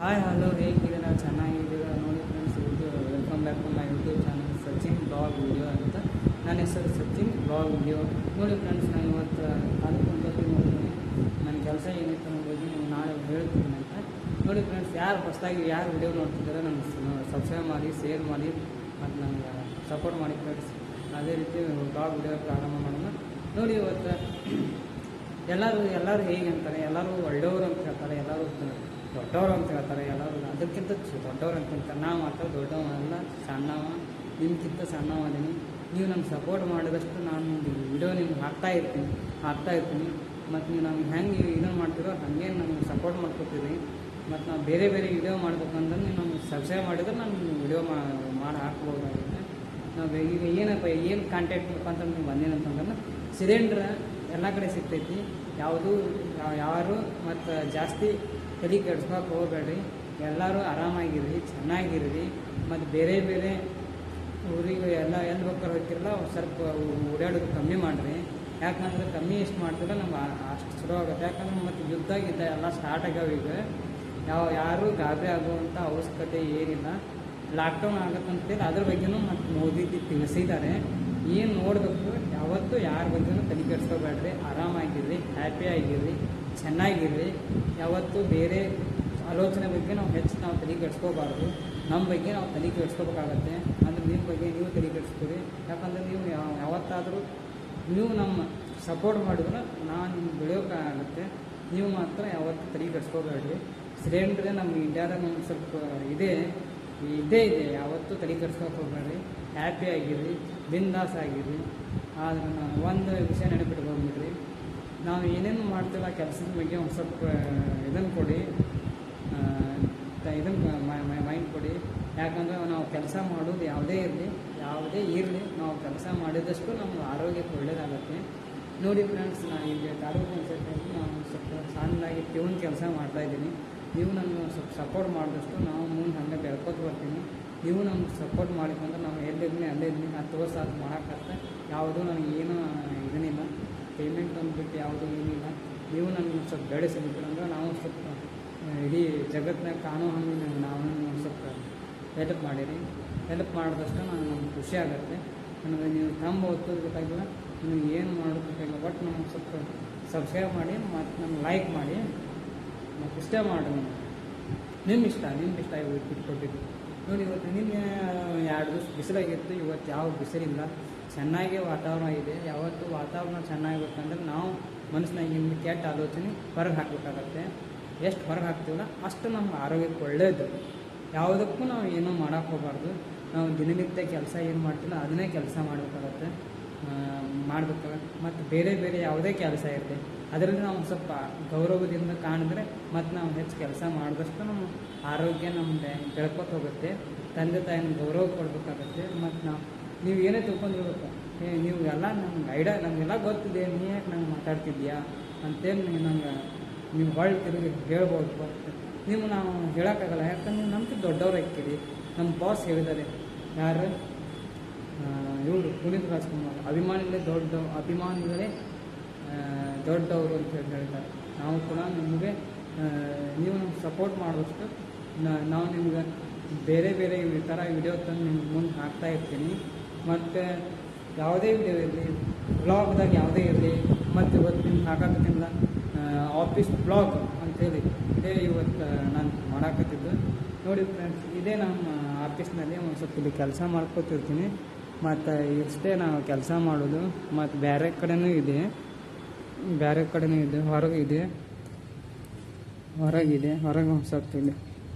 Hi hello ಹೇಗಿದ್ದೀರಾ? ಚೆನ್ನಾಗಿದ್ದೀರಾ? ನೋಡಿ friends, welcome back to my YouTube channel Sachin blog video ಅಂತ. ನನ್ನ ಹೆಸರು ಸಚಿನ್ ಬ್ಲಾಗ್ ವಿಡಿಯೋ. ನೋಡಿ ಫ್ರೆಂಡ್ಸ್, ನಾನು ಇವತ್ತು ಅದಕ್ಕೊಂದು ಜೊತೆ ನೋಡ್ತೀನಿ ನನ್ನ ಕೆಲಸ ಏನಿತ್ತು ಅನ್ನೋದು ನೀವು ನಾಳೆ ಹೇಳ್ತೀನಿ ಅಂತ. ನೋಡಿ ಫ್ರೆಂಡ್ಸ್, ಯಾರು ಹೊಸದಾಗಿ ಯಾರು ವಿಡಿಯೋ ನೋಡ್ತಿದ್ದಾರೆ ನನ್ನ ಸಬ್ಸ್ಕ್ರೈಬ್ ಮಾಡಿ, ಶೇರ್ ಮಾಡಿ ಮತ್ತು ನನಗೆ ಸಪೋರ್ಟ್ ಮಾಡಿ ಫ್ರೆಂಡ್ಸ್. ಅದೇ ರೀತಿ ಬ್ಲಾಗ್ ವಿಡಿಯೋ ಪ್ರಾರಂಭ ಮಾಡೋಣ. ನೋಡಿ, ಇವತ್ತು ಎಲ್ಲರೂ ಹೇಗೆ ಅಂತಾರೆ, ಎಲ್ಲರೂ ಒಳ್ಳೆಯವರು ಅಂತ ಹೇಳ್ತಾರೆ, ಎಲ್ಲರೂ ದೊಡ್ಡವರು ಅಂತ ಹೇಳ್ತಾರೆ, ಎಲ್ಲರೂ ಅದಕ್ಕಿಂತ ದೊಡ್ಡವ್ರು ಅಂತ ಹೇಳ್ತಾರೆ. ನಾವು ಮಾತ್ರ ದೊಡ್ಡವಲ್ಲ, ಸಣ್ಣವ, ನಿಮ್ಗಿಂತ ಸಣ್ಣವ ಅದೀನಿ. ನೀವು ನನಗೆ ಸಪೋರ್ಟ್ ಮಾಡಿದಷ್ಟು ನಾನು ವಿಡಿಯೋ ನಿಮ್ಗೆ ಹಾಕ್ತಾ ಇರ್ತೀನಿ ಮತ್ತು ನೀವು ನಮ್ಗೆ ಹೆಂಗೆ ಇದನ್ನು ಮಾಡ್ತೀರೋ ಹಾಗೆ ನಮ್ಗೆ ಸಪೋರ್ಟ್ ಮಾಡ್ಕೊತೀರಿ. ಮತ್ತು ನಾವು ಬೇರೆ ವಿಡಿಯೋ ಮಾಡ್ಬೇಕಂದ್ರೆ ನೀವು ನಮ್ಗೆ ಸಬ್ಸ್ಕ್ರೈಬ್ ಮಾಡಿದ್ರೆ ನಾನು ವಿಡಿಯೋ ಮಾಡಿ ಹಾಕ್ಬೋದಾಗುತ್ತೆ. ನಾವು ಈಗ ಏನು ಕಾಂಟ್ಯಾಕ್ಟ್ ಅಂತ ನೀವು ಬಂದೇನಂತಂದ್ರೆ ಸಿಲಿಂಡ್ರ್ ಎಲ್ಲ ಕಡೆ ಸಿಗ್ತೈತಿ. ಯಾರು ಮತ್ತು ಜಾಸ್ತಿ ತಲೆ ಕೆಡ್ಸ್ಕೊಳಕ್ಕೆ ಹೋಗಬೇಡ್ರಿ. ಎಲ್ಲರೂ ಆರಾಮಾಗಿರ್ರಿ, ಚೆನ್ನಾಗಿರ್ರಿ. ಮತ್ತು ಬೇರೆ ಊರಿಗೆ ಎಲ್ಲಿ ಬೇಕಾದ್ರೆ ಹೋಗ್ತಿರಲ್ಲ ಸ್ವಲ್ಪ ಓಡಾಡೋದು ಕಮ್ಮಿ ಮಾಡಿರಿ. ಯಾಕಂದ್ರೆ ಕಮ್ಮಿ ಎಷ್ಟು ಮಾಡ್ತಿರೋ ನಮ್ಗೆ ಅಷ್ಟು ಚಲೋ ಆಗುತ್ತೆ. ಯಾಕಂದ್ರೆ ಮತ್ತು ಯುದ್ಧ ಎಲ್ಲ ಸ್ಟಾರ್ಟ್ ಆಗ್ಯಾವ. ಈಗ ಯಾರೂ ಗಾಬರಿ ಆಗುವಂಥ ಅವಶ್ಯಕತೆ ಏನಿಲ್ಲ. ಲಾಕ್ಡೌನ್ ಆಗುತ್ತಂತೇಳಿ ಅದ್ರ ಬಗ್ಗೆನೂ ಮತ್ತು ಮೋದಿ ತಿಳಿಸಿದ್ದಾರೆ. ಏನು ನೋಡಬೇಕು, ಯಾವತ್ತೂ ಯಾರ ಬಗ್ಗೆನೂ ತಲೆ ಕೆಡ್ಸ್ಕೊಬೇಡ್ರಿ. ಆರಾಮಾಗಿರ್ರಿ, ಹ್ಯಾಪಿಯಾಗಿರ್ರಿ, ಚೆನ್ನಾಗಿರ್ರಿ. ಯಾವತ್ತೂ ಬೇರೆ ಆಲೋಚನೆ ಬಗ್ಗೆ ನಾವು ತಲೆ ಕೆಡ್ಸ್ಕೋಬಾರ್ದು. ನಮ್ಮ ಬಗ್ಗೆ ನಾವು ತಲೆ ಕೆಡ್ಸ್ಕೋಬೇಕಾಗತ್ತೆ. ಅಂದರೆ ನಿಮ್ಮ ಬಗ್ಗೆ ನೀವು ತಲೆ ಕೆಡ್ಸ್ಕೊರಿ. ಯಾಕಂದರೆ ನೀವು ಯಾವತ್ತಾದರೂ ನೀವು ನಮ್ಮ ಸಪೋರ್ಟ್ ಮಾಡಿದ್ರೆ ನಾನು ನಿಮ್ಗೆ ಬೆಳೆಯೋಕ್ಕಾಗತ್ತೆ. ನೀವು ಮಾತ್ರ ಯಾವತ್ತೂ ತಲೆ ಕೆಡ್ಸ್ಕೋಬೇಡ್ರಿ. ಸಿಲಿಂಡ್ರೆ ನಮ್ಮ ಇಂಡಿಯಾದಾಗ ನಮ್ಗೆ ಸ್ವಲ್ಪ ಇದೆ. ಯಾವತ್ತೂ ತಲೆ ಕೆಡ್ಸ್ಕೊಳಕ್ಕೆ ಹೋಗ್ಬೇಡ್ರಿ. ಹ್ಯಾಪಿಯಾಗಿರ್ರಿ, ಬಿಂದಾಸ್ ಆಗಿರ್ರಿ. ಆದರೆ ನಾನು ಒಂದು ವಿಷಯ ನೆನಪಿಟ್ಕೊಂಡ್ಬಿಡ್ರಿ, ನಾವು ಏನೇನು ಮಾಡ್ತೀವಿ ಆ ಕೆಲಸದ ಬಗ್ಗೆ ಒಂದು ಸ್ವಲ್ಪ ಇದನ್ನು ಕೊಡಿ, ಮೈಂಡ್ ಕೊಡಿ. ಯಾಕಂದರೆ ನಾವು ಕೆಲಸ ಮಾಡೋದು ಯಾವುದೇ ಇರಲಿ ನಾವು ಕೆಲಸ ಮಾಡಿದಷ್ಟು ನಮ್ಮ ಆರೋಗ್ಯಕ್ಕೆ ಒಳ್ಳೆಯದಾಗುತ್ತೆ. ನೋಡಿ ಫ್ರೆಂಡ್ಸ್, ನಾನು ಇಲ್ಲಿ ತಾಲೂಕು ಪಂಚಾಯತ್ ನಾನು ಸ್ವಲ್ಪ ಸಣ್ಣದಾಗಿ ಪ್ಯೂನ್ ಕೆಲಸ ಮಾಡ್ತಾಯಿದ್ದೀನಿ. ನೀವು ನನಗೆ ಸ್ವಲ್ಪ ಸಪೋರ್ಟ್ ಮಾಡಿದಷ್ಟು ನಾವು ಮುಂದೆ ಹಂಗೆ ಬೆಳ್ಕೊತ ಬರ್ತೀನಿ. ನೀವು ನಮ್ಗೆ ಸಪೋರ್ಟ್ ಮಾಡಿಕೊಂಡ್ರೆ ನಾವು ಎಲ್ಲಿದ್ದೀನಿ ಅಲ್ಲೇ ಇದ್ದೀನಿ. 10 ವರ್ಷ ಅದು ಮಾಡೋಕ್ಕಂತ ಯಾವುದೂ ನನಗೇನು ಇದನ್ನಿಲ್ಲ, ಪೇಮೆಂಟ್ ಅಂದ್ಬಿಟ್ಟು ಯಾವುದೂ ಏನಿಲ್ಲ. ನೀವು ನನಗೆ ಸ್ವಲ್ಪ ಬೆಳೆಸಿಬಿಟ್ರಂದ್ರೆ ನಾವು ಸ್ವಲ್ಪ ಇಡೀ ಜಗತ್ತಿನಾಗ ಕಾಣೋ ಹಂಗೆ ನಾವು ಸ್ವಲ್ಪ ಹೆಲ್ಪ್ ಮಾಡಿದಷ್ಟು ನಮ್ಗೆ ಖುಷಿ ಆಗುತ್ತೆ. ನನಗೆ ನೀವು ಓದ್ತೋದು ಬೇಕಾಗಿಲ್ಲ, ನಿಮಗೆ ಏನು ಮಾಡೋದು ಬೇಕಾಗಿಲ್ಲ. ಬಟ್ ನಮ್ಗೆ ಸ್ವಲ್ಪ ಸಬ್ಸ್ಕ್ರೈಬ್ ಮಾಡಿ ಮತ್ತು ನಮ್ಗೆ ಲೈಕ್ ಮಾಡಿ ಮತ್ತು ಇಷ್ಟ ಮಾಡಿ. ನಿಮ್ಮ ಇಷ್ಟ ಇಟ್ಕೊಟ್ಟಿದ್ದು. ನೋಡಿ, ಇವತ್ತು ನಿನ್ನೆ 2 ದಿವಸ ಬಿಸಿಲಾಗಿತ್ತು. ಇವತ್ತು ಯಾವ ಬಿಸಿಲಿಲ್ಲ, ಚೆನ್ನಾಗಿ ವಾತಾವರಣ ಇದೆ. ಯಾವತ್ತು ವಾತಾವರಣ ಚೆನ್ನಾಗಿರ್ಬೇಕಂದ್ರೆ ನಾವು ಮನಸ್ಸಿನಾಗಿಂದ ಕೆಟ್ಟ ಆಲೋಚನೆ ಹೊರಗೆ ಹಾಕಬೇಕಾಗತ್ತೆ. ಎಷ್ಟು ಹೊರಗೆ ಹಾಕ್ತೀವಲ್ಲ ಅಷ್ಟು ನಮ್ಮ ಆರೋಗ್ಯಕ್ಕೆ ಒಳ್ಳೆಯದು. ಯಾವುದಕ್ಕೂ ನಾವು ಏನೂ ಮಾಡೋಕ್ಕೆ ಹೋಗಬಾರ್ದು. ನಾವು ದಿನನಿತ್ಯ ಕೆಲಸ ಏನು ಮಾಡ್ತೀವಿ ಅದನ್ನೇ ಕೆಲಸ ಮಾಡಬೇಕಾಗತ್ತೆ. ಮತ್ತು ಬೇರೆ ಯಾವುದೇ ಕೆಲಸ ಇರುತ್ತೆ ಅದರಲ್ಲಿ ನಾವು ಸ್ವಲ್ಪ ಗೌರವದಿಂದ ಕಾಣಿದ್ರೆ ಮತ್ತು ನಾವು ಹೆಚ್ಚು ಕೆಲಸ ಮಾಡಿದಷ್ಟು ನಮ್ಮ ಆರೋಗ್ಯ ನಮ್ಮದೇ ಬೆಳ್ಕೊತ ಹೋಗುತ್ತೆ. ತಂದೆ ತಾಯಿನ ಗೌರವ ಕೊಡಬೇಕಾಗತ್ತೆ. ಮತ್ತು ನೀವು ಏನೇ ತಿಳ್ಕೊಂಡಿರ್ಬೇಕು, ನೀವು ಎಲ್ಲ ನಮಗೆಲ್ಲ ಗೊತ್ತಿದೆ, ನೀ ಯಾಕೆ ನಂಗೆ ಮಾತಾಡ್ತಿದ್ಯಾ ಅಂತೇಳಿ ನೀವು ತಿರುಗಿ ಹೇಳ್ಬೋದು. ಬಟ್ ನೀವು ನಾವು ಹೇಳೋಕ್ಕಾಗಲ್ಲ. ಯಾಕಂದ್ರೆ ನಮ್ಗೆ ದೊಡ್ಡವ್ರು ಹಾಕಿರಿ. ನಮ್ಮ ಬಾಸ್ ಹೇಳಿದ್ದಾರೆ, ಯಾರು ಇವರು ಪುನೀತ್ ರಾಜ್ಕುಮಾರ್, ಅಭಿಮಾನಿಗಳೇ ದೊಡ್ಡವರು ಅಂತ ಹೇಳ್ತಾರೆ. ನಾವು ಕೂಡ ನಿಮಗೆ ನೀವು ನಮ್ಗೆ ಸಪೋರ್ಟ್ ಮಾಡಿದಷ್ಟು ನಾವು ನಿಮ್ಗೆ ಬೇರೆ ಈ ಥರ ವಿಡಿಯೋ ತಂದು ನಿಮ್ಗೆ ಮುಂದೆ ಹಾಕ್ತಾ ಇರ್ತೀನಿ. ಮತ್ತು ಯಾವುದೇ ವಿಡಿಯೋ ಇರಲಿ, ಬ್ಲಾಗ್ದಾಗ ಯಾವುದೇ ಇರಲಿ, ಮತ್ತು ಇವತ್ತು ನಿಮ್ಗೆ ಹಾಕತ್ತಿಲ್ಲ ಆಫೀಸ್ ಬ್ಲಾಗ್ ಅಂತೇಳಿ ಇದೇ ಇವತ್ತು ನಾನು ಮಾಡಾಕತ್ತಿದ್ದು. ನೋಡಿ ಫ್ರೆಂಡ್ಸ್, ಇದೇ ನಮ್ಮ ಆಫೀಸ್ನಲ್ಲಿ ಒಂದು ಸ್ವಲ್ಪ ಇಲ್ಲಿ ಕೆಲಸ ಮಾಡ್ಕೊತಿರ್ತೀನಿ. ಮತ್ತು ಇಷ್ಟೇ ನಾವು ಕೆಲಸ ಮಾಡೋದು. ಮತ್ತು ಬೇರೆ ಕಡೆನೂ ಇದೆ, ಹೊರಗೆ ಒಂದು ಸ್ವಲ್ಪ ಇಲ್ಲಿ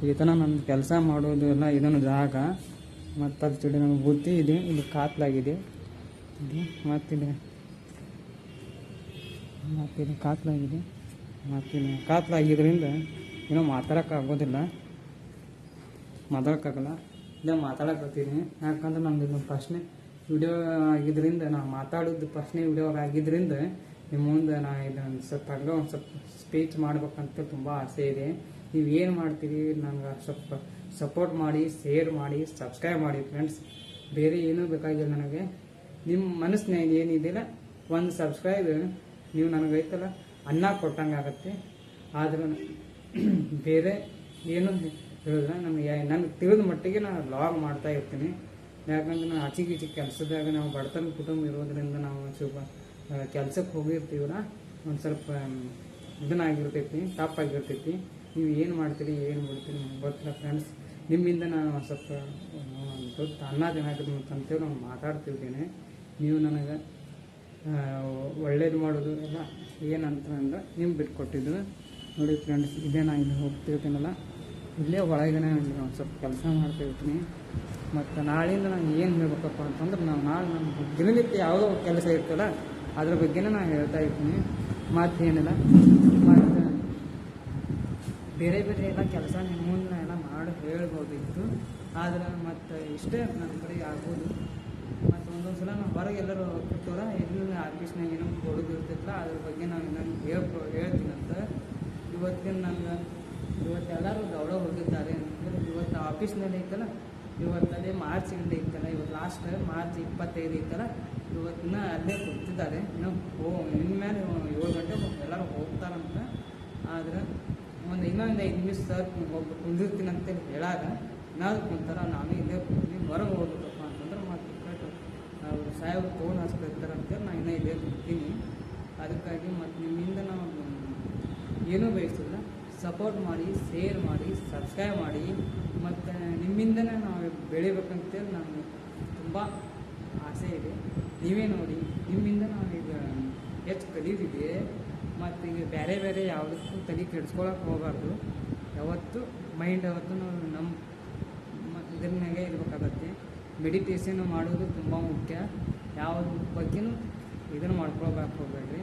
ಈ ಥರ ನನ್ನ ಕೆಲಸ ಮಾಡೋದು ಎಲ್ಲ ಇದನ್ನು ಜಾಗ. ಮತ್ತು ಅದು ಚೂಡಿ ನಮಗೆ ಬುದ್ಧಿ ಇದೆ. ಇಲ್ಲಿ ಕಾತ್ಲಾಗಿದೆ, ಮತ್ತಿಲ್ಲಿ ಕಾತ್ಲಾಗಿದ್ದರಿಂದ ಏನೋ ಮಾತಾಡೋಕ್ಕಾಗಲ್ಲ. ಇಲ್ಲೇ ಮಾತಾಡಕತ್ತೀನಿ. ಯಾಕಂದ್ರೆ ನಮ್ದು ಇದೊಂದು ಫಸ್ಟ್ನೇ ವಿಡಿಯೋ ಆಗಿದ್ದರಿಂದ, ನಾವು ಮಾತಾಡೋದು ಫಸ್ಟ್ನೇ ವಿಡಿಯೋ ಆಗಿದ್ದರಿಂದ ನಿಮ್ಮ ಮುಂದೆ ನಾನು ಇದನ್ನು ಒಂದು ಸ್ವಲ್ಪ ಸ್ಪೀಚ್ ಮಾಡ್ಬೇಕಂತ ತುಂಬ ಆಸೆ ಇದೆ. ನೀವು ಏನು ಮಾಡ್ತೀರಿ ನನಗೆ ಸ್ವಲ್ಪ ಸಪೋರ್ಟ್ ಮಾಡಿ, ಶೇರ್ ಮಾಡಿ, ಸಬ್ಸ್ಕ್ರೈಬ್ ಮಾಡಿ ಫ್ರೆಂಡ್ಸ್. ಬೇರೆ ಏನೂ ಬೇಕಾಗಿಲ್ಲ ನನಗೆ. ನಿಮ್ಮ ಮನಸ್ಸಿನಾಗ ಏನಿದೆಯಲ್ಲ ಒಂದು ಸಬ್ಸ್ಕ್ರೈಬ್ ನೀವು ನನಗೈತಲ್ಲ ಅನ್ನ ಕೊಟ್ಟಂಗೆ ಆಗುತ್ತೆ. ಆದ್ರೆ ಬೇರೆ ಏನು ಹೇಳಿದ್ರೆ ನನಗೆ ತಿಳಿದ ಮಟ್ಟಿಗೆ ನಾನು ಲಾಗ್ ಮಾಡ್ತಾ ಇರ್ತೀನಿ. ಯಾಕಂದ್ರೆ ನಾನು ಆಚೆಗೆ ಈಚೆ ಕೆಲಸದಾಗ ನಾವು ಬಡತನ ಕುಟುಂಬ ಇರೋದ್ರಿಂದ ನಾವು ಸ್ವಲ್ಪ ಕೆಲಸಕ್ಕೆ ಹೋಗಿರ್ತೀವಲ್ಲ, ಒಂದು ಸ್ವಲ್ಪ ಇದನ್ನಾಗಿರ್ತೈತಿ, ತಪ್ಪಾಗಿರ್ತೈತಿ. ನೀವು ಏನು ಮಾಡ್ತೀರಿ ಏನು ಬಿಡ್ತೀರಿ ನಮ್ಗೆ ಗೊತ್ತಿಲ್ಲ ಫ್ರೆಂಡ್ಸ್. ನಿಮ್ಮಿಂದ ನಾನು ಒಂದು ಸ್ವಲ್ಪ ದೊಡ್ಡ ಅನ್ನೋದೇನಾಗಿದೆ ಅಂತೇಳಿ ನಾನು ಮಾತಾಡ್ತಿದ್ದೇನೆ. ನೀವು ನನಗೆ ಒಳ್ಳೇದು ಮಾಡೋದು ಎಲ್ಲ ಏನಂತ ಅಂದ್ರೆ ನಿಮ್ಗೆ ಬಿಟ್ಕೊಟ್ಟಿದ್ದು ನೋಡಿ ಫ್ರೆಂಡ್ಸ್. ಇದೇ ನಾನು ಇಲ್ಲಿ ಹೋಗ್ತಿರ್ತೀನಲ್ಲ, ಇಲ್ಲೇ ಒಳಗೇನೆ ಒಂದು ಸ್ವಲ್ಪ ಕೆಲಸ ಮಾಡ್ತಿರ್ತೀನಿ. ಮತ್ತು ನಾಳೆಯಿಂದ ನಾನು ಏನು ಹೇಳ್ಬೇಕಪ್ಪ ಅಂತಂದ್ರೆ ನಾಳೆ ನಮ್ಮ ದಿನನಿತ್ಯ ಯಾವುದೋ ಕೆಲಸ ಇರ್ತಲ್ಲ ಅದ್ರ ಬಗ್ಗೆನೇ ನಾನು ಹೇಳ್ತಾ ಇರ್ತೀನಿ. ಮತ್ತೇನಿಲ್ಲ, ಮತ್ತು ಬೇರೆ ಬೇರೆ ಎಲ್ಲ ಕೆಲಸ ನಿಮ್ಮ ಮುಂದೆ ಎಲ್ಲ ಮಾಡಿ ಹೇಳ್ಬೋದಿತ್ತು. ಆದ್ರೆ ಮತ್ತು ಇಷ್ಟೇ ನನ್ನ ಕಡೆ ಆಗ್ಬೋದು. ಮತ್ತು ಒಂದೊಂದು ಸಲ ನಾವು ಹೊರಗೆ ಎಲ್ಲರೂ ಹೋಗ್ತಿರ್ತಾರ, ಎಲ್ಲಿ ಆಫೀಸ್ನಾಗ ಏನೋ ಕೊಡೋದು ಇರ್ತಿತ್ತಲ್ಲ ಅದ್ರ ಬಗ್ಗೆ ನಾನು ಇನ್ನೊಂದು ಹೇಳ್ತೀನಂತ. ಇವತ್ತಿನ ನನಗೆ ಇವತ್ತೆಲ್ಲರೂ ದೌಡ ಹೋಗಿದ್ದಾರೆ ಅಂತಂದ್ರೆ ಇವತ್ತು ಆಫೀಸ್ನಲ್ಲಿ ಐತಲ್ಲ, ಇವತ್ತದೇ ಮಾರ್ಚ್ ಇಂದ ಐತಲ್ಲ, ಇವತ್ತು ಲಾಸ್ಟ್ ಮಾರ್ಚ್ 25 ಐತಲ್ಲ, ಇವತ್ತಿನ ಅಲ್ಲೇ ಕೂತಿದ್ದಾರೆ. ಇನ್ಮೇಲೆ 7 ಗಂಟೆ ಎಲ್ಲರೂ ಹೋಗ್ತಾರಂತ. ಆದರೆ ಇನ್ನೊಂದು 5 ನಿಮಿಷ ಸರ್ ಒಬ್ಬರು ಕುಂದಿರ್ತೀನಿ ಅಂತೇಳಿ ಹೇಳಾಗ ನಾವು ಕುಂತಾರ, ನಾನು ಇಲ್ಲೇ ಕೂತೀನಿ. ಹೊರಗೆ ಹೋಗ್ಬೇಕಪ್ಪ ಅಂತಂದ್ರೆ ಮತ್ತು ಅವರು ಸಾಹೇಬ್ರು ಫೋನ್ ಹಚ್ತಿರ್ತಾರೆ ಅಂತೇಳಿ ನಾನು ಇನ್ನೂ ಇಲ್ಲೇ ಕೂತೀನಿ. ಅದಕ್ಕಾಗಿ ಮತ್ತು ನಿಮ್ಮಿಂದ ನಾವು ಏನೂ ಬಯಸಿಲ್ಲ, ಸಪೋರ್ಟ್ ಮಾಡಿ, ಶೇರ್ ಮಾಡಿ, ಸಬ್ಸ್ಕ್ರೈಬ್ ಮಾಡಿ. ಮತ್ತು ನಿಮ್ಮಿಂದನೇ ನಾವು ಬೆಳಿಬೇಕಂತೇಳಿ ನನಗೆ ತುಂಬ ಆಸೆ ಇದೆ. ನೀವೇ ನೋಡಿ, ನಿಮ್ಮಿಂದ ನಾವೀಗ ಹೆಚ್ಚು ಕಲಿತಿದ್ದೆ. ಮತ್ತು ಈಗ ಬೇರೆ ಬೇರೆ ಯಾವುದಕ್ಕೂ ತಲೆ ಕೆಡ್ಸ್ಕೊಳಕ್ಕೆ ಹೋಗಬಾರ್ದು. ಯಾವತ್ತು ಮೈಂಡ್ ಯಾವತ್ತೂ ನಮ್ಮ ಇದನ್ನಾಗೆ ಇರಬೇಕಾಗತ್ತೆ. ಮೆಡಿಟೇಷನ್ ಮಾಡೋದು ತುಂಬ ಮುಖ್ಯ. ಯಾವುದ್ರ ಬಗ್ಗೆನೂ ಇದನ್ನು ಮಾಡ್ಕೊಳಕ್ಕೆ ಹೋಗಬೇಡ್ರಿ.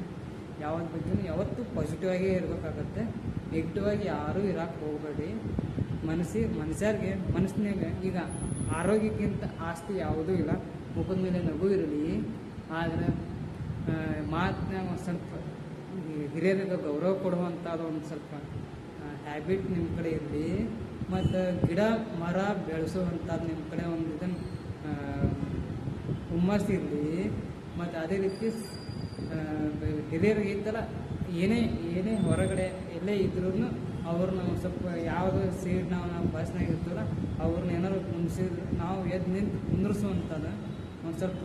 ಯಾವುದ್ರ ಬಗ್ಗೆನೂ ಯಾವತ್ತೂ ಪಾಸಿಟಿವ್ ಆಗೇ ಇರಬೇಕಾಗತ್ತೆ. ನೆಗೆಟಿವ್ ಆಗಿ ಯಾರೂ ಇರೋಕ್ಕೆ ಹೋಗಬೇಡಿ. ಮನುಷ್ಯರಿಗೆ ಮನಸ್ಸಿನಾಗ ಈಗ ಆರೋಗ್ಯಕ್ಕಿಂತ ಆಸ್ತಿ ಯಾವುದೂ ಇಲ್ಲ. ಮುಖದ ಮೇಲೆ ನಗು ಇರಲಿ, ಆದರೆ ಮಾತಿನಾಗ ಒಂದು ಸ್ವಲ್ಪ ಹಿರಿಯರಿಗೆ ಗೌರವ ಕೊಡುವಂಥದ್ದು ಒಂದು ಸ್ವಲ್ಪ ಹ್ಯಾಬಿಟ್ ನಿಮ್ಮ ಕಡೆ ಇರಲಿ. ಮತ್ತು ಗಿಡ ಮರ ಬೆಳೆಸುವಂಥದ್ದು ನಿಮ್ಮ ಕಡೆ ಒಂದು ಇದನ್ನು ಹುಮ್ಮಸ್ಸು ಇರಲಿ. ಮತ್ತು ಅದೇ ರೀತಿ ಹಿರಿಯರಿಗೆ ಇತ್ತಲ್ಲ, ಏನೇ ಹೊರಗಡೆ ಎಲ್ಲೇ ಇದ್ರೂ ಅವ್ರನ್ನ ಒಂದು ಸ್ವಲ್ಪ ಯಾವುದೋ ಸೀಟ್ ನಾವು ಬಸ್ನಾಗ ಇರ್ತೀವಲ್ಲ ಅವ್ರನ್ನ ಏನಾದ್ರು ಕುಂದಿಸಿದ್ರೆ ನಾವು ಎದ್ದು ನಿಂತು ಕುಂದಿರಿಸುವಂಥದ್ದು ಒಂದು ಸ್ವಲ್ಪ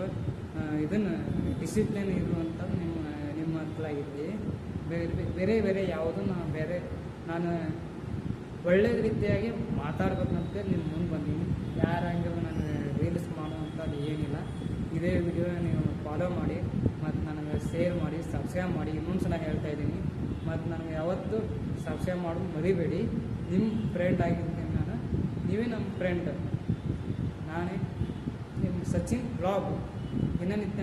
ಇದನ್ನು ಡಿಸಿಪ್ಲಿನ್ ಇರುವಂಥದ್ದು ನಿಮ್ಮ ಹತ್ಲಾಗಿರಲಿ. ಬೇರೆ ಬೇರೆ ಯಾವುದೂ ನಾನು ಒಳ್ಳೆಯ ರೀತಿಯಾಗಿ ಮಾತಾಡ್ಬೇಕಂತ ನಿಮ್ಮ ಮುಂದೆ ಬಂದೀನಿ. ಯಾರಂಗೆ ನಾನು ರೀಲ್ಸ್ ಮಾಡುವಂಥದ್ದು ಏನಿಲ್ಲ. ಇದೇ ವಿಡಿಯೋ ನೀವು ಫಾಲೋ ಮಾಡಿ ಮತ್ತು ನನಗೆ ಶೇರ್ ಮಾಡಿ, ಸಬ್ಸ್ಕ್ರೈಬ್ ಮಾಡಿ. ಇನ್ನೊಂದು ಸಲ ಹೇಳ್ತಾ ಇದ್ದೀನಿ, ಮತ್ತು ನನಗೆ ಯಾವತ್ತೂ ಸಬ್ಸ್ಕ್ರೈಬ್ ಮಾಡೋದು ಮರಿಬೇಡಿ. ನಿಮ್ಮ ಫ್ರೆಂಡ್ ಆಗಿರ್ತೀನಿ ನಾನು, ನೀವೇ ನಮ್ಮ ಫ್ರೆಂಡ್. ನಾನೇ ನಿಮ್ಮ ಸಚಿನ್ ಬ್ಲಾಗ್ ದಿನನಿತ್ಯ